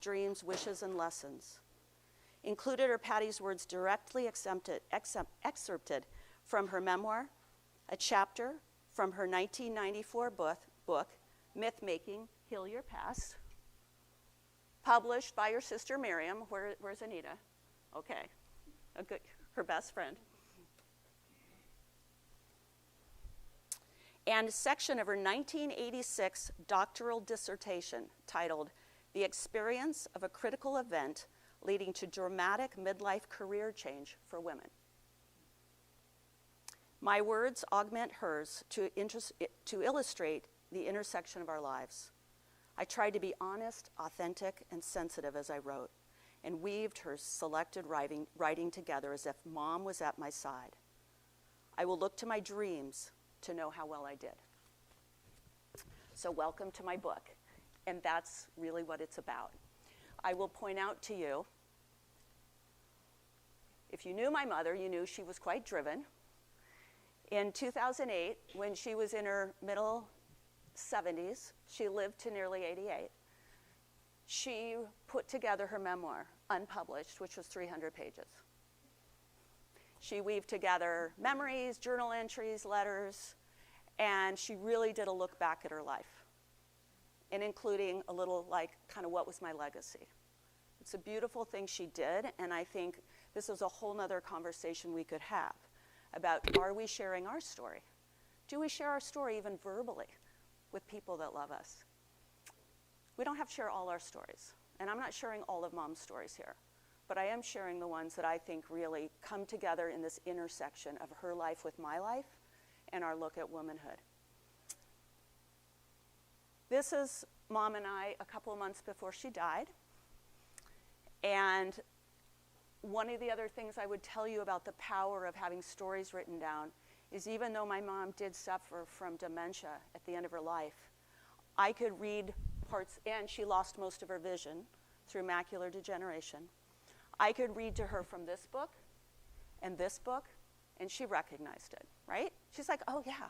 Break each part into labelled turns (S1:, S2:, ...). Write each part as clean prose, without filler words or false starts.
S1: dreams, wishes, and lessons. Included are Patty's words directly excerpted from her memoir, a chapter from her 1994 book, Myth-Making, Heal Your Past, published by your sister Miriam. Where's Anita? Okay, her best friend. And a section of her 1986 doctoral dissertation titled The Experience of a Critical Event Leading to Dramatic Midlife Career Change for Women. My words augment hers to illustrate the intersection of our lives. I tried to be honest, authentic, and sensitive as I wrote, and weaved her selected writing together as if Mom was at my side. I will look to my dreams to know how well I did. So welcome to my book, and that's really what it's about. I will point out to you, if you knew my mother, you knew she was quite driven. In 2008, when she was in her middle 70s, she lived to nearly 88, she put together her memoir, unpublished, which was 300 pages. She weaved together memories, journal entries, letters, and she really did a look back at her life, and including a little like kind of what was my legacy. It's a beautiful thing she did, and I think this is a whole nother conversation we could have about, are we sharing our story? Do we share our story even verbally with people that love us? We don't have to share all our stories, and I'm not sharing all of Mom's stories here, but I am sharing the ones that I think really come together in this intersection of her life with my life and our look at womanhood. This is Mom and I a couple of months before she died, and one of the other things I would tell you about the power of having stories written down is, even though my mom did suffer from dementia at the end of her life, I could read parts, and she lost most of her vision through macular degeneration. I could read to her from this book, and she recognized it, right? She's like, oh yeah.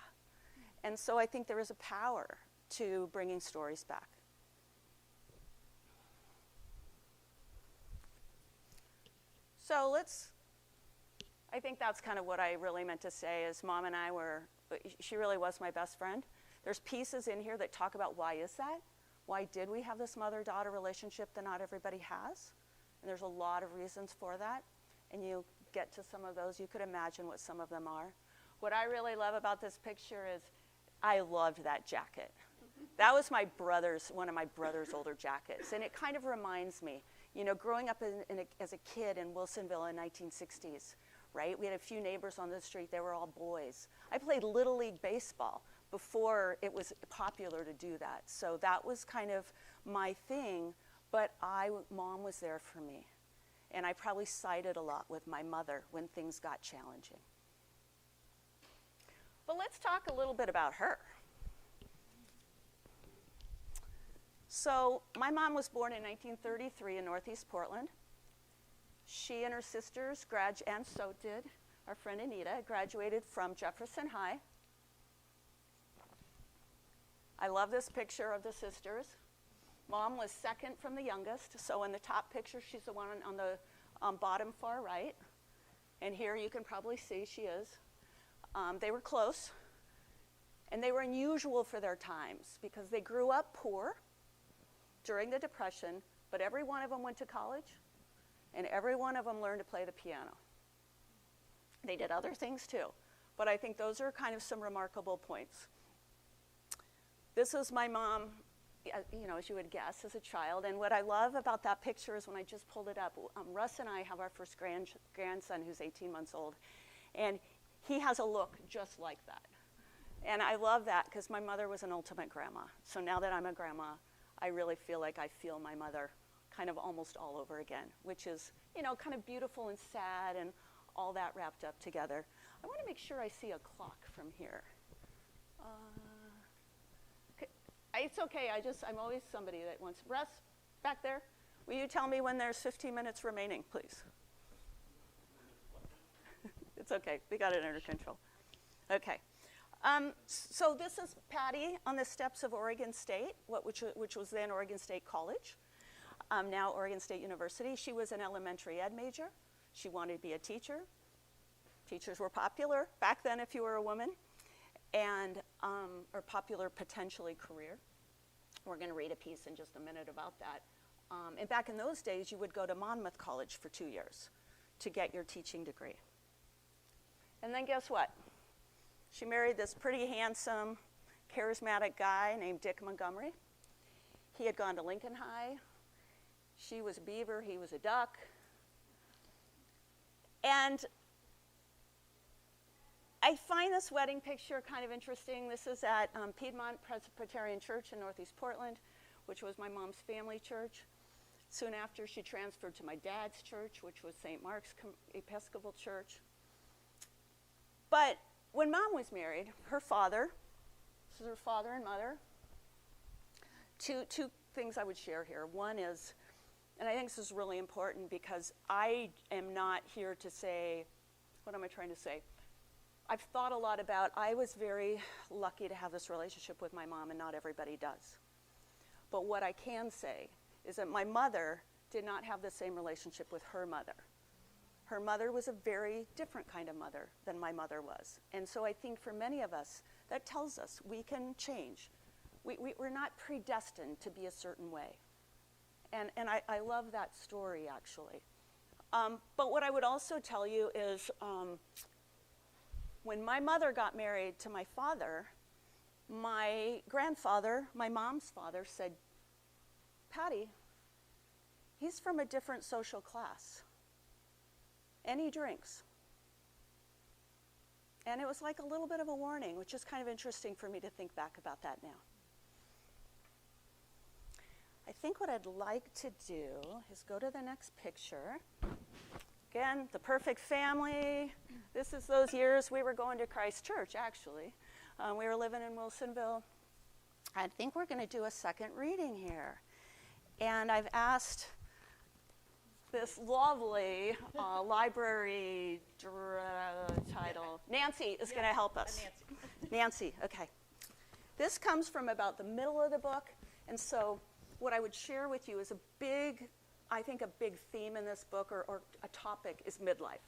S1: And so I think there is a power to bringing stories back. So I think that's kind of what I really meant to say, is Mom and I she really was my best friend. There's pieces in here that talk about why is that? Why did we have this mother-daughter relationship that not everybody has? And there's a lot of reasons for that. And you get to some of those, you could imagine what some of them are. What I really love about this picture is I loved that jacket. That was one of my brother's older jackets. And it kind of reminds me, growing up as a kid in Wilsonville in 1960s, right? We had a few neighbors on the street, they were all boys. I played Little League baseball before it was popular to do that. So that was kind of my thing, but Mom was there for me. And I probably sided a lot with my mother when things got challenging. But let's talk a little bit about her. So my mom was born in 1933 in Northeast Portland. She and her sisters, and so did our friend Anita, graduated from Jefferson High. I love this picture of the sisters. Mom was second from the youngest, so in the top picture, she's the one on the bottom far right. And here you can probably see she is. They were close, and they were unusual for their times because they grew up poor during the Depression, but every one of them went to college, and every one of them learned to play the piano. They did other things too, but I think those are kind of some remarkable points. This is my mom, as you would guess, as a child, and what I love about that picture is when I just pulled it up, Russ and I have our first grandson who's 18 months old, and he has a look just like that. And I love that because my mother was an ultimate grandma. So now that I'm a grandma, I really feel like I feel my mother kind of almost all over again, which is, kind of beautiful and sad and all that wrapped up together. I want to make sure I see a clock from here. It's okay, I'm always somebody that wants, Russ, back there, will you tell me when there's 15 minutes remaining, please? It's okay, we got it under control. Okay. So this is Patty on the steps of Oregon State, which was then Oregon State College. now Oregon State University. She was an elementary ed major. She wanted to be a teacher. Teachers were popular back then if you were a woman, and or popular potentially career. We're going to read a piece in just a minute about that. And back in those days, you would go to Monmouth College for 2 years to get your teaching degree. And then guess what? She married this pretty handsome, charismatic guy named Dede Montgomery. He had gone to Lincoln High. She was a beaver, he was a duck. And I find this wedding picture kind of interesting. This is at Piedmont Presbyterian Church in Northeast Portland, which was my mom's family church. Soon after, she transferred to my dad's church, which was St. Mark's Episcopal Church. But when Mom was married, her father, this is her father and mother, two things I would share here. One is, and I think this is really important because I am not here to say, what am I trying to say? I've thought a lot about, I was very lucky to have this relationship with my mom, and not everybody does. But what I can say is that my mother did not have the same relationship with her mother. Her mother was a very different kind of mother than my mother was. And so I think for many of us, that tells us we can change. We're not predestined to be a certain way. And I love that story, actually. But what I would also tell you is when my mother got married to my father, my grandfather, my mom's father, said, Patty, he's from a different social class, and he drinks. And it was like a little bit of a warning, which is kind of interesting for me to think back about that now. I think what I'd like to do is go to the next picture. Again, the perfect family. This is those years we were going to Christ Church, actually. We were living in Wilsonville. I think we're going to do a second reading here. And I've asked this lovely library title. Nancy is going to help us. Nancy, okay. This comes from about the middle of the book. And so what I would share with you is I think a big theme in this book or a topic is midlife.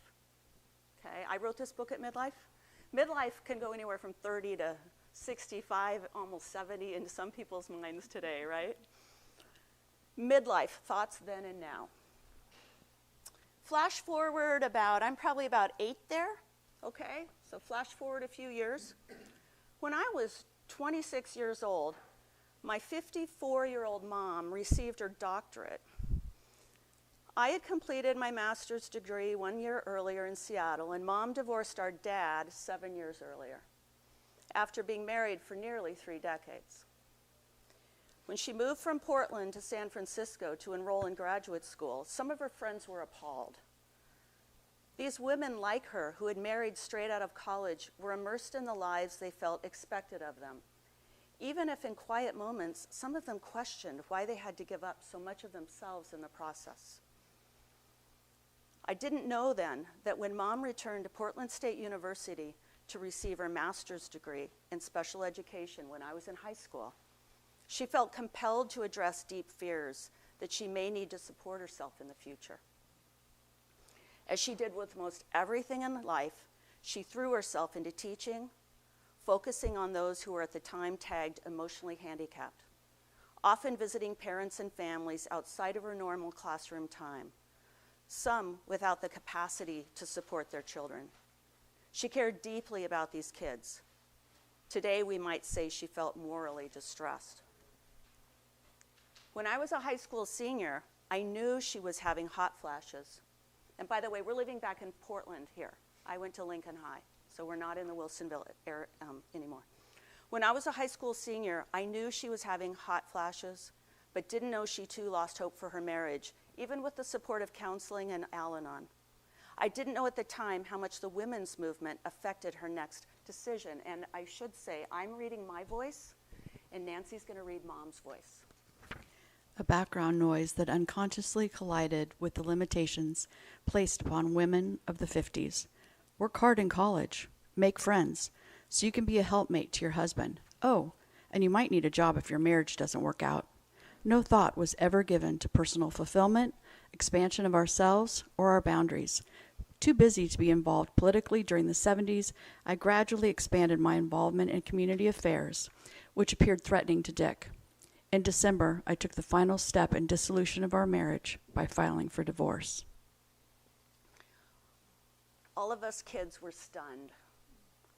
S1: Okay, I wrote this book at midlife. Midlife can go anywhere from 30 to 65, almost 70 in some people's minds today, right? Midlife, thoughts then and now. Flash forward I'm probably about 8 there, okay? So flash forward a few years. When I was 26 years old, my 54-year-old mom received her doctorate. I had completed my master's degree 1 year earlier in Seattle, and Mom divorced our dad 7 years earlier, after being married for nearly 3 decades. When she moved from Portland to San Francisco to enroll in graduate school, some of her friends were appalled. These women like her, who had married straight out of college, were immersed in the lives they felt expected of them, even if in quiet moments, some of them questioned why they had to give up so much of themselves in the process. I didn't know then that when Mom returned to Portland State University to receive her master's degree in special education when I was in high school, she felt compelled to address deep fears that she may need to support herself in the future. As she did with most everything in life, she threw herself into teaching, focusing on those who were at the time tagged emotionally handicapped, often visiting parents and families outside of her normal classroom time, some without the capacity to support their children. She cared deeply about these kids. Today, we might say she felt morally distressed. When I was a high school senior, I knew she was having hot flashes. And by the way, we're living back in Portland here. I went to Lincoln High, so we're not in the Wilsonville area anymore. When I was a high school senior, I knew she was having hot flashes, but didn't know she too lost hope for her marriage, even with the support of counseling and Al-Anon. I didn't know at the time how much the women's movement affected her next decision. And I should say, I'm reading my voice, and Nancy's going to read Mom's voice.
S2: A background noise that unconsciously collided with the limitations placed upon women of the 50s. Work hard in college, make friends, so you can be a helpmate to your husband. Oh, and you might need a job if your marriage doesn't work out. no thought was ever given to personal fulfillment, expansion of ourselves, or our boundaries. Too busy to be involved politically during the 70s, I gradually expanded my involvement in community affairs, which appeared threatening to Dick. In December, I took the final step in dissolution of our marriage by filing for divorce.
S1: All of us kids were stunned,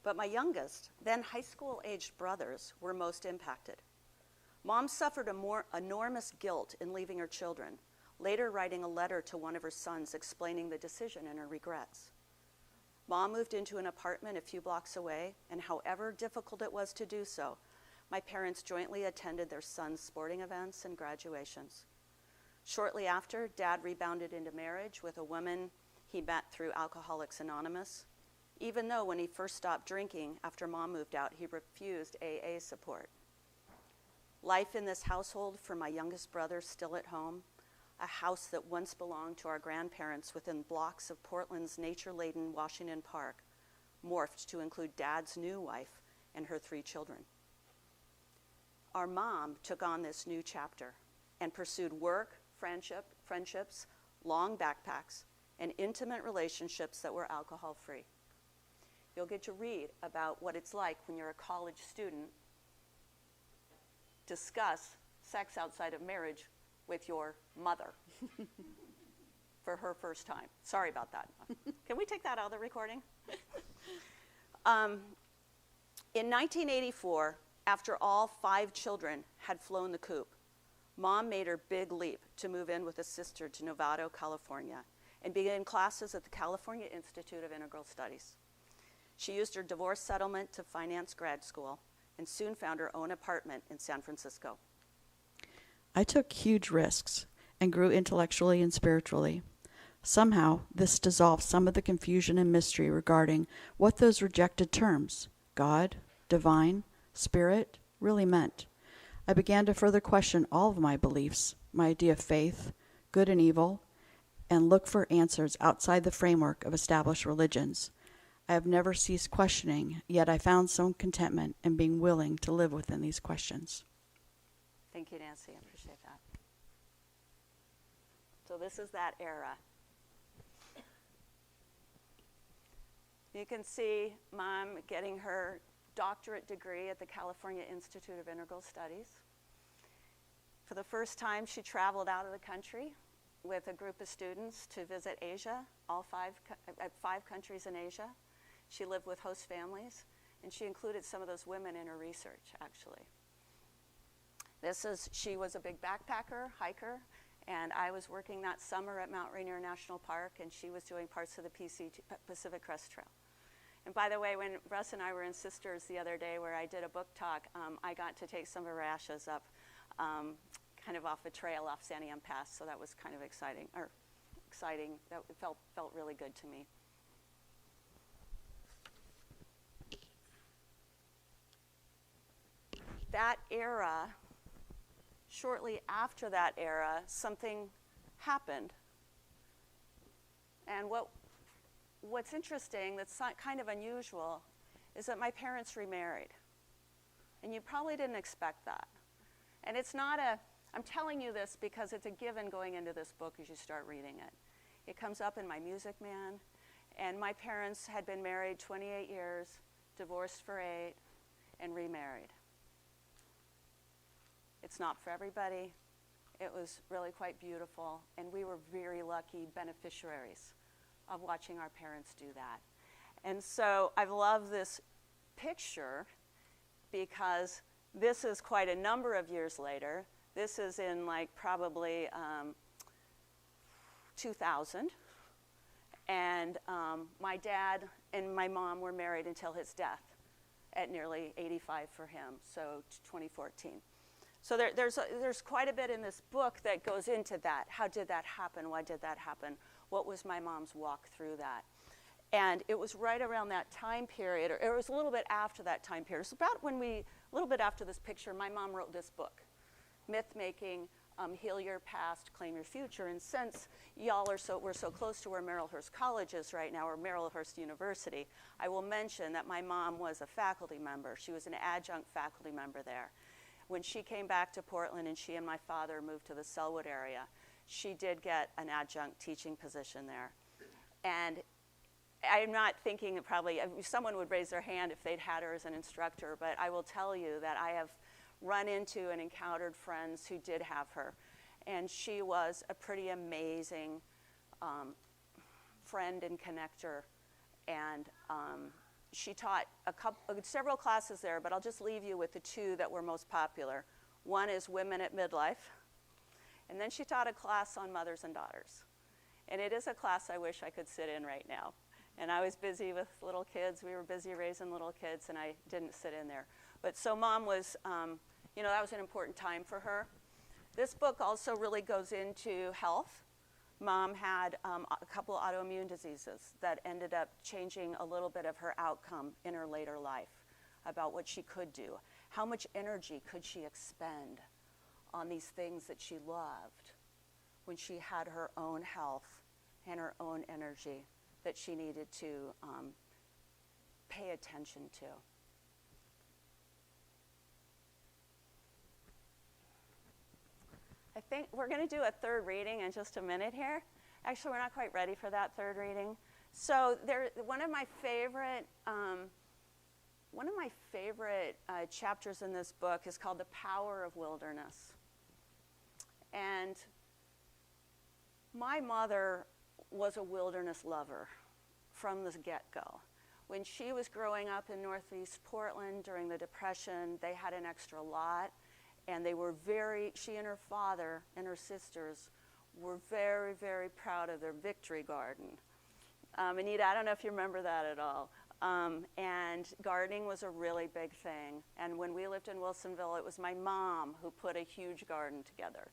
S1: but my youngest, then high school-aged brothers, were most impacted. Mom suffered enormous guilt in leaving her children, later writing a letter to one of her sons explaining the decision and her regrets. Mom moved into an apartment a few blocks away, and however difficult it was to do so, my parents jointly attended their sons' sporting events and graduations. Shortly after, Dad rebounded into marriage with a woman he met through Alcoholics Anonymous, even though when he first stopped drinking after Mom moved out, he refused AA support. Life in this household for my youngest brother still at home, a house that once belonged to our grandparents within blocks of Portland's nature-laden Washington Park, morphed to include Dad's new wife and her 3 children. Our mom took on this new chapter and pursued work, friendships, long backpacks, and intimate relationships that were alcohol-free. You'll get to read about what it's like when you're a college student, discuss sex outside of marriage with your mother for her first time. Sorry about that. Can we take that out of the recording? In 1984, after all 5 children had flown the coop, Mom made her big leap to move in with a sister to Novato, California, and began classes at the California Institute of Integral Studies. She used her divorce settlement to finance grad school and soon found her own apartment in San Francisco.
S2: I took huge risks and grew intellectually and spiritually. Somehow, this dissolved some of the confusion and mystery regarding what those rejected terms, God, divine, spirit, really meant. I began to further question all of my beliefs, my idea of faith, good and evil, and look for answers outside the framework of established religions. I have never ceased questioning, yet I found some contentment in being willing to live within these questions.
S1: Thank you, Nancy. I appreciate that. So this is that era. You can see Mom getting her doctorate degree at the California Institute of Integral Studies. For the first time, she traveled out of the country with a group of students to visit Asia, all 5 countries in Asia. She lived with host families, and she included some of those women in her research, actually. She was a big backpacker, hiker, and I was working that summer at Mount Rainier National Park, and she was doing parts of the Pacific Crest Trail. And by the way, when Russ and I were in Sisters the other day where I did a book talk, I got to take some of her ashes up kind of off a trail off Santiam Pass, so that was kind of exciting. That felt really good to me. That era, shortly after that era, something happened. And what's interesting, that's kind of unusual, is that my parents remarried. And you probably didn't expect that. And it's not I'm telling you this because it's a given going into this book as you start reading it. It comes up in my Music Man, and my parents had been married 28 years, divorced for 8, and remarried. It's not for everybody. It was really quite beautiful, and we were very lucky beneficiaries of watching our parents do that. And so I love this picture because this is quite a number of years later. This is in probably 2000. And my dad and my mom were married until his death at nearly 85 for him, so 2014. So there's quite a bit in this book that goes into that. How did that happen? Why did that happen? What was my mom's walk through that? And it was right around that time period, or it was a little bit after that time period. So about a little bit after this picture, my mom wrote this book, Myth-Making, Heal Your Past, Claim Your Future. And since y'all we're so close to where Marylhurst College is right now, or Marylhurst University, I will mention that my mom was a faculty member. She was an adjunct faculty member there. when she came back to Portland and she and my father moved to the Selwood area, she did get an adjunct teaching position there. And I'm not thinking that probably someone would raise their hand if they'd had her as an instructor, but I will tell you that I have run into and encountered friends who did have her. And she was a pretty amazing friend and connector. And she taught several classes there, but I'll just leave you with the two that were most popular. One is Women at Midlife, and then she taught a class on mothers and daughters. And it is a class I wish I could sit in right now. And I was busy with little kids. We were busy raising little kids, and I didn't sit in there. But so Mom was, that was an important time for her. This book also really goes into health. Mom had a couple autoimmune diseases that ended up changing a little bit of her outcome in her later life, about what she could do. How much energy could she expend on these things that she loved when she had her own health and her own energy that she needed to pay attention to. I think we're going to do a third reading in just a minute here. Actually, we're not quite ready for that third reading. So one of my favorite chapters in this book is called The Power of Wilderness. And my mother was a wilderness lover from the get-go. When she was growing up in Northeast Portland during the Depression, they had an extra lot. And she and her father and her sisters were very, very proud of their victory garden. Anita, I don't know if you remember that at all. And gardening was a really big thing. And when we lived in Wilsonville, it was my mom who put a huge garden together.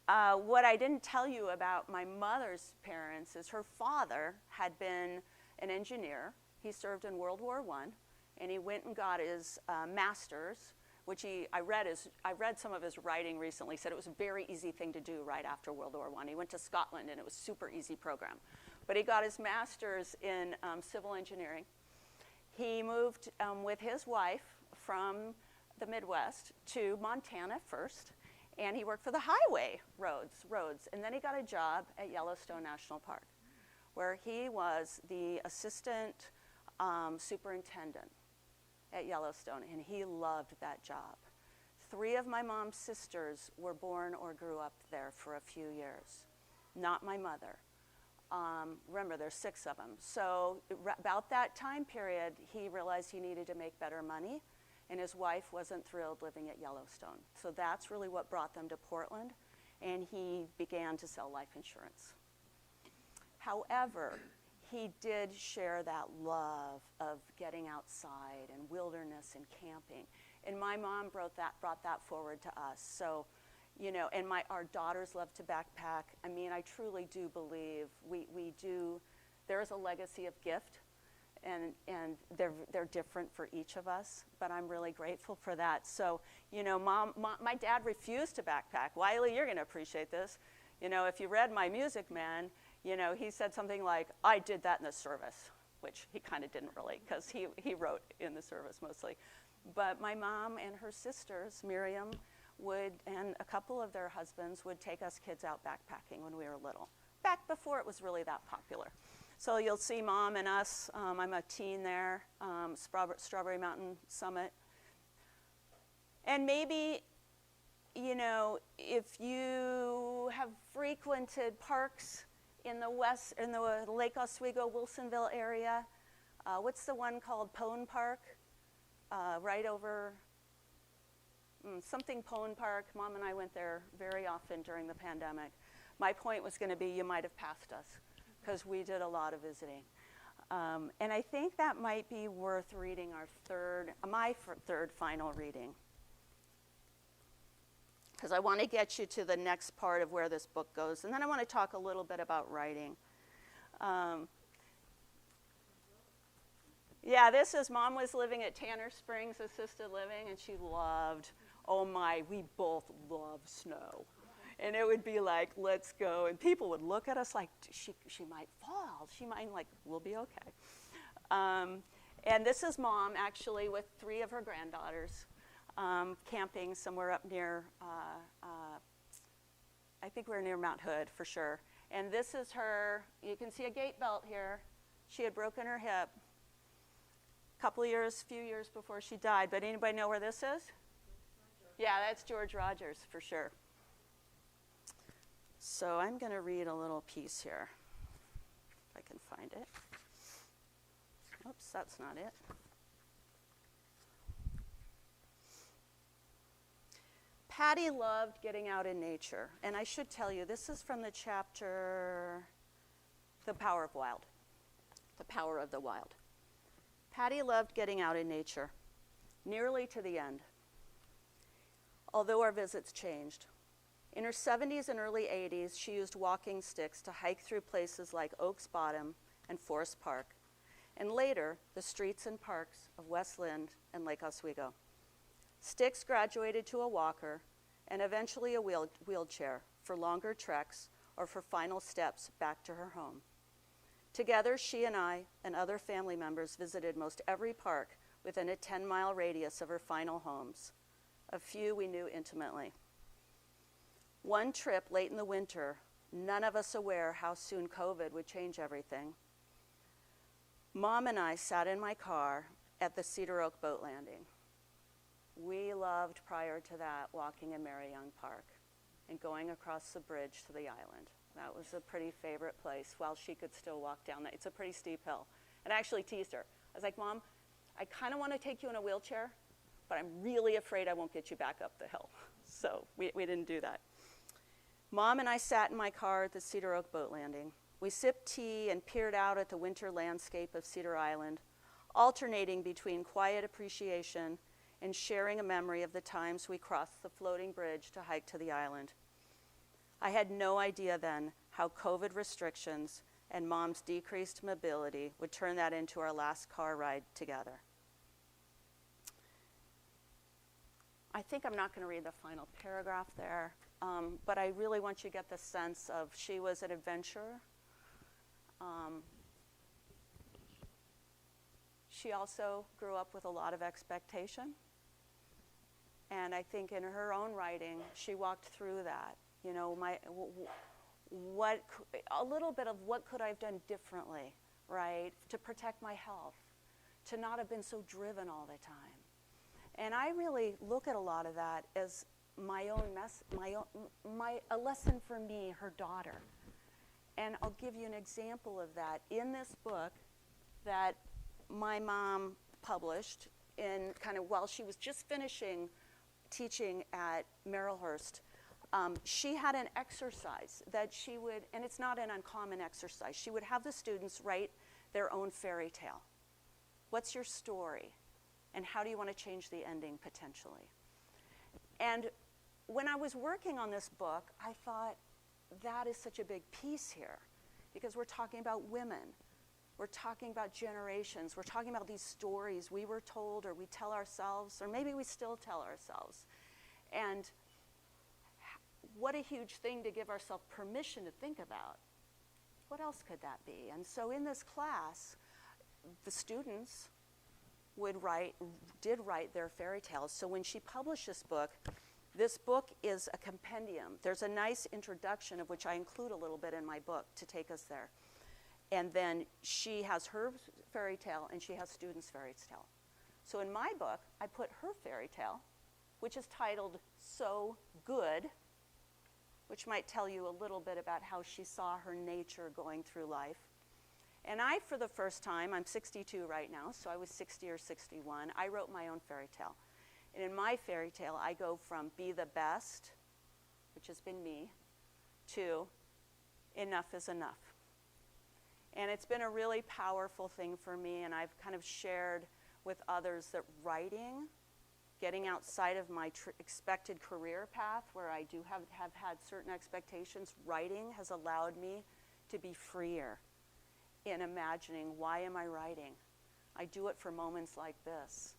S1: What I didn't tell you about my mother's parents is her father had been an engineer. He served in World War I. And he went and got his master's, which I read some of his writing recently. Said it was a very easy thing to do right after World War I. He went to Scotland, and it was a super easy program. But he got his master's in civil engineering. He moved with his wife from the Midwest to Montana first, and he worked for the highway roads. And then he got a job at Yellowstone National Park, where he was the assistant superintendent at Yellowstone, and he loved that job. 3 of my mom's sisters were born or grew up there for a few years, not my mother. Remember, there's 6 of them. So about that time period, he realized he needed to make better money, and his wife wasn't thrilled living at Yellowstone. So that's really what brought them to Portland, and he began to sell life insurance. However, he did share that love of getting outside and wilderness and camping. And my mom brought that forward to us. So, and our daughters love to backpack. I mean, I truly do believe we do. There is a legacy of gift, and they're different for each of us, but I'm really grateful for that. So, my dad refused to backpack. Wiley, you're going to appreciate this. If you read My Music Man, he said something like, I did that in the service, which he kind of didn't really, because he wrote in the service mostly. But my mom and her sisters, Miriam, and a couple of their husbands would take us kids out backpacking when we were little, back before it was really that popular. So you'll see Mom and us. I'm a teen there, Strawberry Mountain Summit. And maybe, if you have frequented parks in the Lake Oswego, Wilsonville area, what's the one called Pone Park? Right over something Pone Park. Mom and I went there very often during the pandemic. My point was going to be you might have passed us because we did a lot of visiting. And I think that might be worth reading my third final reading, because I want to get you to the next part of where this book goes. And then I want to talk a little bit about writing. This is Mom was living at Tanner Springs Assisted Living, and she loved, we both love snow. And it would be like, let's go. And people would look at us like, she might fall. She might, we'll be okay. And this is Mom, actually, with 3 of her granddaughters, camping somewhere up near, I think we're near Mount Hood for sure. And this is her, you can see a gait belt here. She had broken her hip few years before she died. But anybody know where this is? Yeah, that's George Rogers for sure. So I'm going to read a little piece here, if I can find it. Oops, that's not it. Patty loved getting out in nature. And I should tell you, this is from the chapter, The Power of Wild. The Power of the Wild. Patty loved getting out in nature, nearly to the end, although our visits changed. In her 70s and early 80s, she used walking sticks to hike through places like Oaks Bottom and Forest Park, and later, the streets and parks of West Linn and Lake Oswego. Sticks graduated to a walker and eventually a wheelchair for longer treks or for final steps back to her home. Together, she and I and other family members visited most every park within a 10-mile radius of her final homes. A few we knew intimately. One trip late in the winter, none of us aware how soon COVID would change everything. Mom and I sat in my car at the Cedar Oak boat landing. We loved, prior to that, walking in Mary Young Park and going across the bridge to the island. That was a pretty favorite place while she could still walk down that. It's a pretty steep hill. And I actually teased her. I was like, Mom, I kind of want to take you in a wheelchair, but I'm really afraid I won't get you back up the hill. So we didn't do that. Mom and I sat in my car at the Cedar Oak boat landing. We sipped tea and peered out at the winter landscape of Cedar Island, alternating between quiet appreciation and sharing a memory of the times we crossed the floating bridge to hike to the island. I had no idea then how COVID restrictions and Mom's decreased mobility would turn that into our last car ride together. I think I'm not going to read the final paragraph there, but I really want you to get the sense of she was an adventurer. She also grew up with a lot of expectation. And I think in her own writing, she walked through that. You know, a little bit of what could I have done differently, right, to protect my health, to not have been so driven all the time. And I really look at a lot of that as a lesson for me, her daughter. And I'll give you an example of that. In this book that my mom published in kind of while she was just finishing teaching at Marylhurst, she had an exercise that she would, and it's not an uncommon exercise, she would have the students write their own fairy tale. What's your story? And how do you want to change the ending potentially? And when I was working on this book, I thought that is such a big piece here because we're talking about women. We're talking about generations. We're talking about these stories we were told or we tell ourselves, or maybe we still tell ourselves. And what a huge thing to give ourselves permission to think about. What else could that be? And so in this class, the students did write their fairy tales. So when she published this book is a compendium. There's a nice introduction of which I include a little bit in my book to take us there. And then she has her fairy tale and she has students' fairy tale. So in my book, I put her fairy tale, which is titled So Good, which might tell you a little bit about how she saw her nature going through life. And I, for the first time, I'm 62 right now, so I was 60 or 61, I wrote my own fairy tale. And in my fairy tale, I go from be the best, which has been me, to enough is enough. And it's been a really powerful thing for me, and I've kind of shared with others that writing, getting outside of my expected career path where I do have had certain expectations, writing has allowed me to be freer in imagining, why am I writing? I do it for moments like this.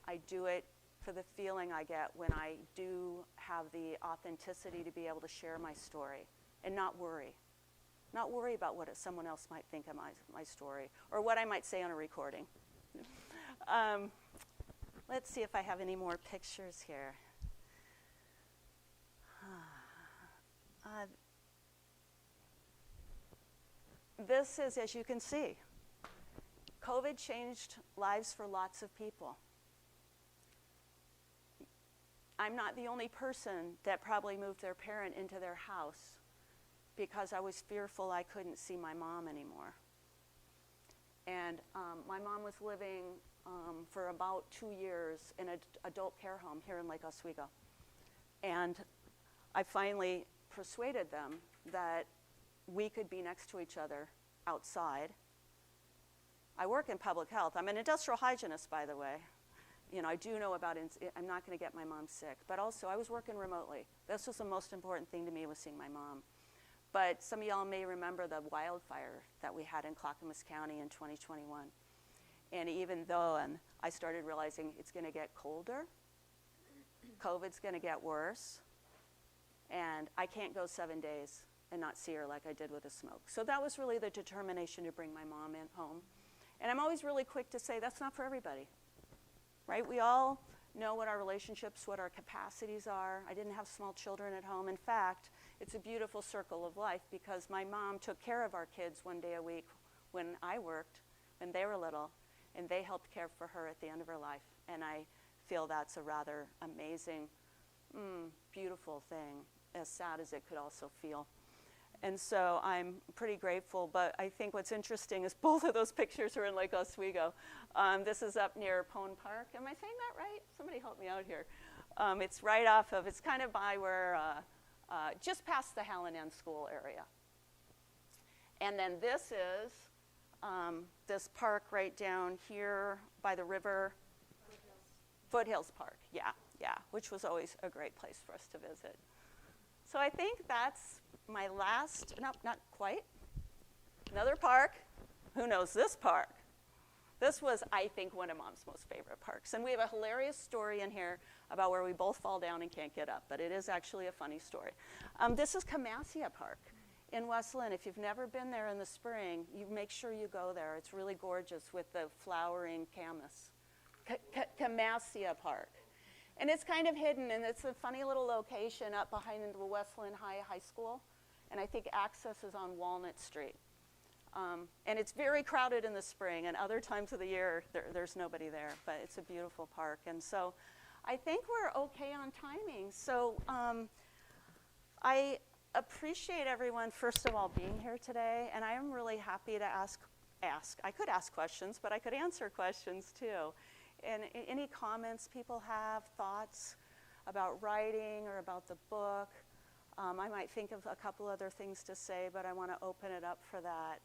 S1: I do it for the feeling I get when I do have the authenticity to be able to share my story and not worry. Not worry about what someone else might think of my story or what I might say on a recording. Let's see if I have any more pictures here. This is, as you can see, COVID changed lives for lots of people. I'm not the only person that probably moved their parent into their house because I was fearful I couldn't see my mom anymore. And my mom was living for about 2 years in an adult care home here in Lake Oswego. And I finally persuaded them that we could be next to each other outside. I work in public health. I'm an industrial hygienist, by the way. You know, I do know about, I'm not going to get my mom sick. But also, I was working remotely. This was the most important thing to me, was seeing my mom. But some of y'all may remember the wildfire that we had in Clackamas County in 2021. And even though I started realizing it's going to get colder, COVID's going to get worse, and I can't go 7 days and not see her like I did with the smoke. So that was really the determination to bring my mom in home. And I'm always really quick to say that's not for everybody, right? We all know what our relationships, what our capacities are. I didn't have small children at home. In fact, it's a beautiful circle of life because my mom took care of our kids 1 day a week when I worked, when they were little, and they helped care for her at the end of her life. And I feel that's a rather amazing, beautiful thing, as sad as it could also feel. And so I'm pretty grateful, but I think what's interesting is both of those pictures are in Lake Oswego. This is up near Pone Park. Am I saying that right? Somebody help me out here. It's right off of, it's kind of by where, just past the Hallinan School area. And then this is this park right down here by the river. Foothills Park, yeah, which was always a great place for us to visit. So I think that's my last, no, not quite. Another park. Who knows this park? This was, I think, one of Mom's most favorite parks. And we have a hilarious story in here about where we both fall down and can't get up, but it is actually a funny story. This is Camassia Park in West Linn. If you've never been there in the spring, you make sure you go there. It's really gorgeous with the flowering camas. Camassia Park. And it's kind of hidden, and it's a funny little location up behind the West Linn High School. And I think access is on Walnut Street. And it's very crowded in the spring, and other times of the year, there's nobody there. But it's a beautiful park. And so I think we're okay on timing. So I appreciate everyone, first of all, being here today. And I am really happy to ask. I could ask questions, but I could answer questions, too. And any comments people have, thoughts about writing or about the book. I might think of a couple other things to say, but I want to open it up for that.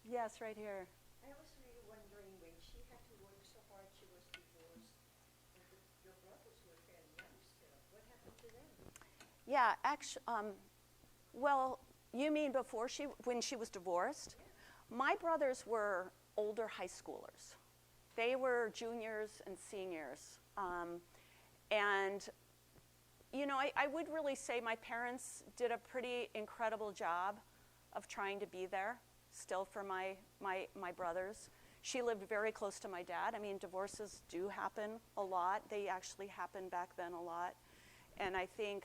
S1: Yes, right here.
S3: I was really wondering, when she had to work so hard, she was divorced, and your brothers were fairly young still. What happened to them?
S1: Yeah, actually, well, you mean before when she was divorced? Yeah. My brothers were older high schoolers. They were juniors and seniors. And, you know, I would really say my parents did a pretty incredible job of trying to be there still for my brothers. She lived very close to my dad. I mean, divorces do happen a lot. They actually happened back then a lot. And I think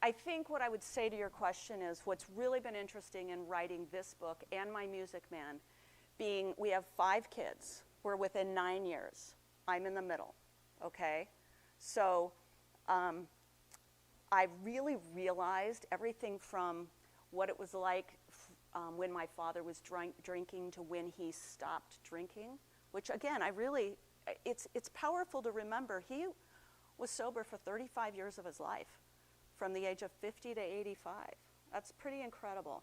S1: I think what I would say to your question is what's really been interesting in writing this book and My Music Man being we have 5 kids. We're within 9 years. I'm in the middle, okay? So I really realized everything from what it was like when my father was drinking to when he stopped drinking, which again, it's powerful to remember. He was sober for 35 years of his life, from the age of 50 to 85. That's pretty incredible.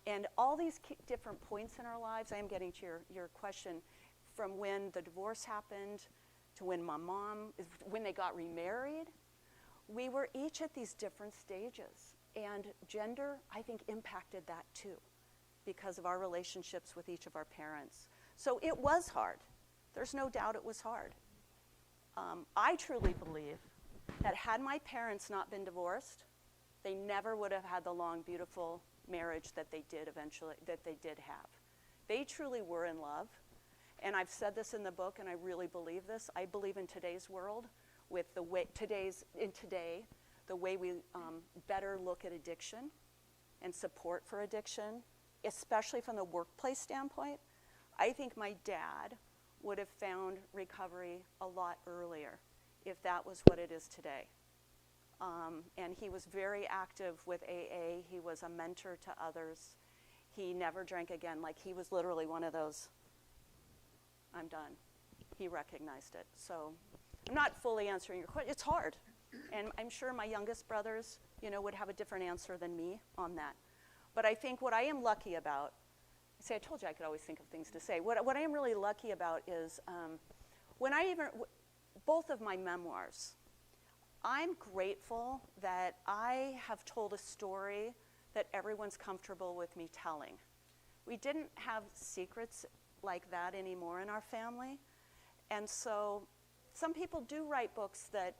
S1: And all these different points in our lives, I am getting to your question, from when the divorce happened to when my mom, when they got remarried, we were each at these different stages. And gender, I think, impacted that too, because of our relationships with each of our parents. So it was hard. There's no doubt it was hard. I truly believe that had my parents not been divorced, they never would have had the long, beautiful marriage that they did have. They truly were in love. And I've said this in the book, and I really believe this. I believe in today's world, with the way the way we better look at addiction and support for addiction, especially from the workplace standpoint. I think my dad would have found recovery a lot earlier if that was what it is today. And he was very active with AA. He was a mentor to others. He never drank again. Like, he was literally one of those, I'm done. He recognized it. So I'm not fully answering your question. It's hard. And I'm sure my youngest brothers, would have a different answer than me on that. But I think what I am lucky about, I told you I could always think of things to say. What I am really lucky about is both of my memoirs, I'm grateful that I have told a story that everyone's comfortable with me telling. We didn't have secrets like that anymore in our family. And so some people do write books that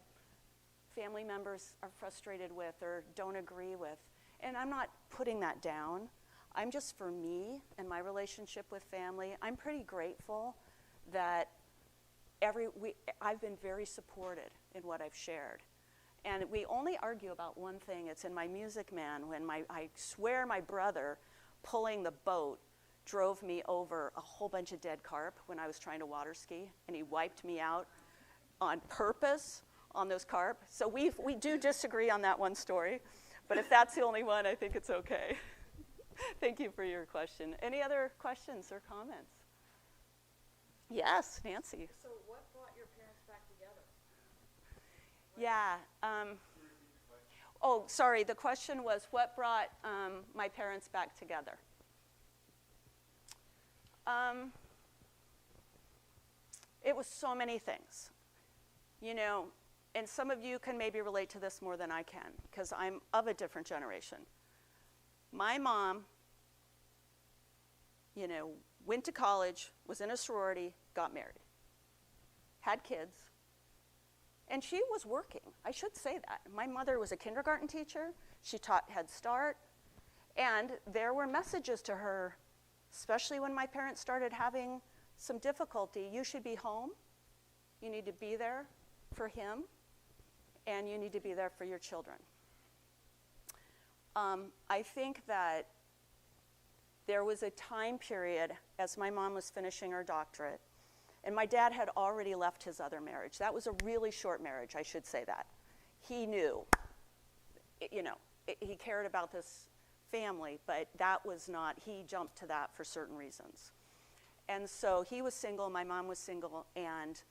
S1: family members are frustrated with or don't agree with. And I'm not putting that down. I'm just, for me and my relationship with family, I'm pretty grateful that I've been very supported in what I've shared. And we only argue about one thing. It's in my Music Man, when I swear my brother pulling the boat drove me over a whole bunch of dead carp when I was trying to water ski, and he wiped me out on purpose on those carp. So we do disagree on that one story, but if that's the only one, I think it's okay. Thank you for your question. Any other questions or comments? Yes, Nancy.
S3: So what brought your parents back together?
S1: Yeah. Sorry. The question was, what brought my parents back together? It was so many things. And some of you can maybe relate to this more than I can, because I'm of a different generation. My mom, went to college, was in a sorority, got married, had kids, and she was working. I should say that. My mother was a kindergarten teacher. She taught Head Start, and there were messages to her, especially when my parents started having some difficulty. You should be home. You need to be there for him, and you need to be there for your children. I think that there was a time period as my mom was finishing her doctorate, and my dad had already left his other marriage. That was a really short marriage, I should say that. He knew, he cared about this family, but that was not, he jumped to that for certain reasons. And so he was single, my mom was single, and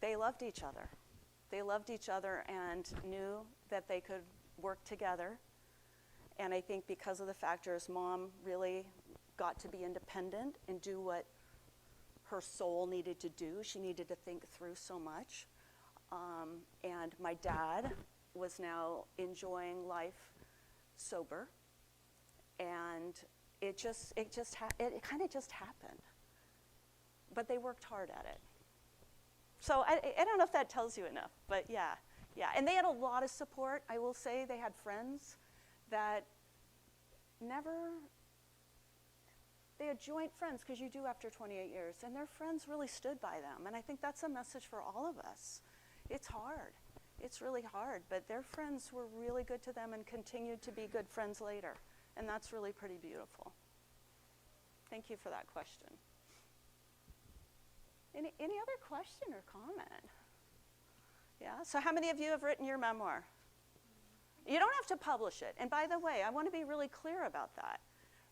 S1: they loved each other. They loved each other and knew that they could work together. And I think because of the factors, Mom really got to be independent and do what her soul needed to do. She needed to think through so much. And my dad was now enjoying life sober. And it kind of just happened. But they worked hard at it. So I don't know if that tells you enough, but yeah. And they had a lot of support. I will say they had friends that they had joint friends, because you do after 28 years, and their friends really stood by them. And I think that's a message for all of us. It's hard. It's really hard, but their friends were really good to them and continued to be good friends later. And that's really pretty beautiful. Thank you for that question. Any other question or comment? Yeah, so how many of you have written your memoir? You don't have to publish it. And by the way, I want to be really clear about that,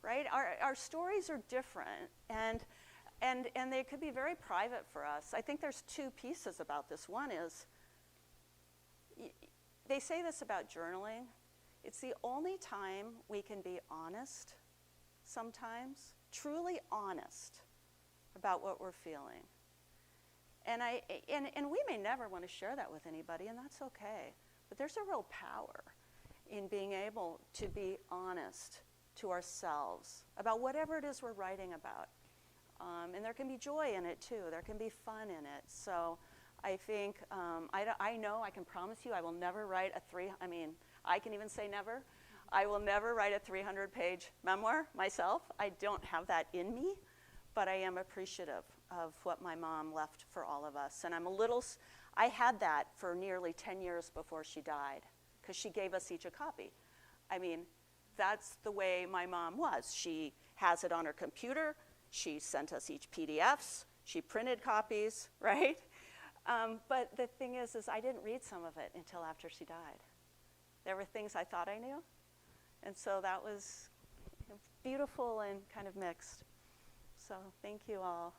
S1: right? Our stories are different, and they could be very private for us. I think there's two pieces about this. One is, they say this about journaling. It's the only time we can be honest sometimes, truly honest about what we're feeling. And we may never want to share that with anybody, and that's okay. But there's a real power in being able to be honest to ourselves about whatever it is we're writing about. And there can be joy in it, too. There can be fun in it. So I think, I know, I can promise you, I will never write I can even say never. I will never write a 300-page memoir myself. I don't have that in me, but I am appreciative of what my mom left for all of us. And I had that for nearly 10 years before she died, because she gave us each a copy. I mean, that's the way my mom was. She has it on her computer. She sent us each PDFs. She printed copies, right? But the thing is I didn't read some of it until after she died. There were things I thought I knew, and so that was beautiful and kind of mixed. So thank you all.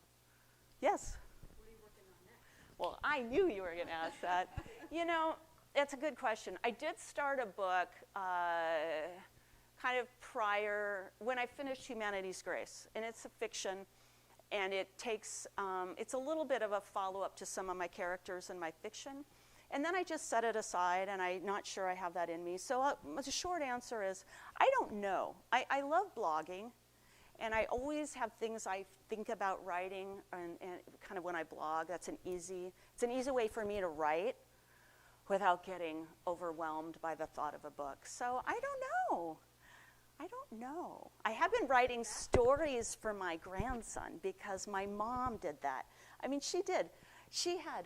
S1: Yes?
S3: What are you working on next?
S1: Well, I knew you were going to ask that. You know, it's a good question. I did start a book kind of prior, when I finished Humanity's Grace, and it's a fiction, and it takes, it's a little bit of a follow-up to some of my characters in my fiction. And then I just set it aside, and I'm not sure I have that in me. So the short answer is, I don't know. I love blogging, and I always have things I think about writing, and kind of when I blog, it's an easy way for me to write without getting overwhelmed by the thought of a book. So I don't know. I have been writing stories for my grandson because my mom did that. I mean, she did. She had,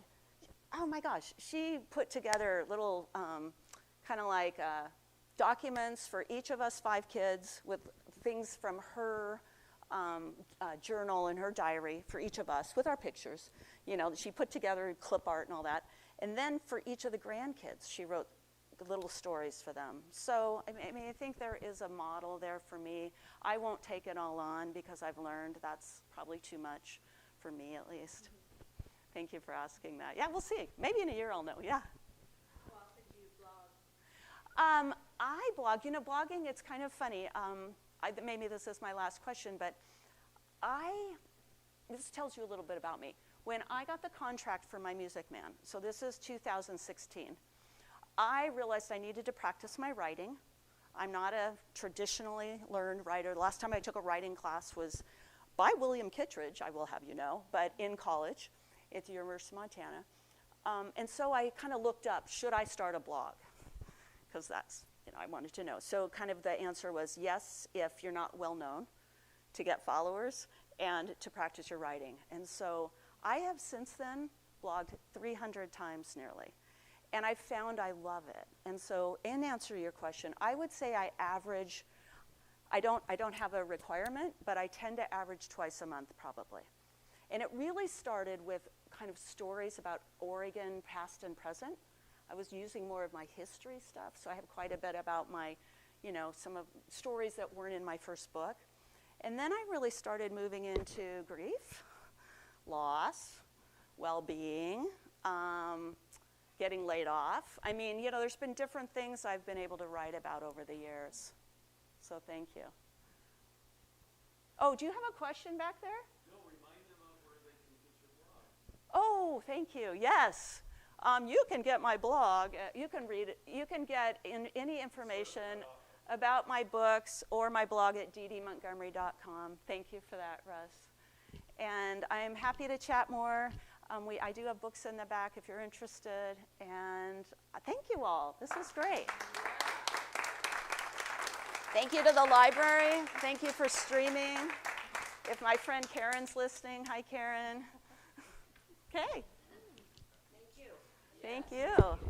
S1: oh my gosh, she put together little kind of like documents for each of us 5 kids with things from her journal and her diary for each of us with our pictures. You know, she put together clip art and all that. And then for each of the grandkids, she wrote little stories for them. So, I mean, I think there is a model there for me. I won't take it all on because I've learned that's probably too much for me, at least. Thank you for asking that. Yeah, we'll see. Maybe in a year I'll know, yeah.
S3: How often do you blog?
S1: I blog. You know, blogging, it's kind of funny. Maybe this is my last question, but this tells you a little bit about me. When I got the contract for my Music Man, so this is 2016, I realized I needed to practice my writing. I'm not a traditionally learned writer. The last time I took a writing class was by William Kittredge, I will have you know, but in college at the University of Montana. And so I kind of looked up, should I start a blog? Because that's, you know, I wanted to know. So kind of the answer was yes, if you're not well known, to get followers, and to practice your writing. And so I have since then blogged 300 times nearly. And I've found I love it. And so in answer to your question, I would say I average, I don't have a requirement, but I tend to average twice a month probably. And it really started with kind of stories about Oregon, past and present. I was using more of my history stuff, so I have quite a bit about my, you know, some of stories that weren't in my first book. And then I really started moving into grief, loss, well-being, getting laid off. I mean, you know, there's been different things I've been able to write about over the years. So thank you. Oh, do you have a question back there?
S4: No, remind them of where they can get your blog.
S1: Oh, thank you. Yes. You can get my blog. You can read it. You can get any information about my books or my blog at dedemontgomery.com. Thank you for that, Russ. And I'm happy to chat more. I do have books in the back if you're interested. And thank you all. This was great. Thank you to the library. Thank you for streaming. If my friend Karen's listening, hi, Karen. Okay.
S3: Thank you.
S1: Thank you.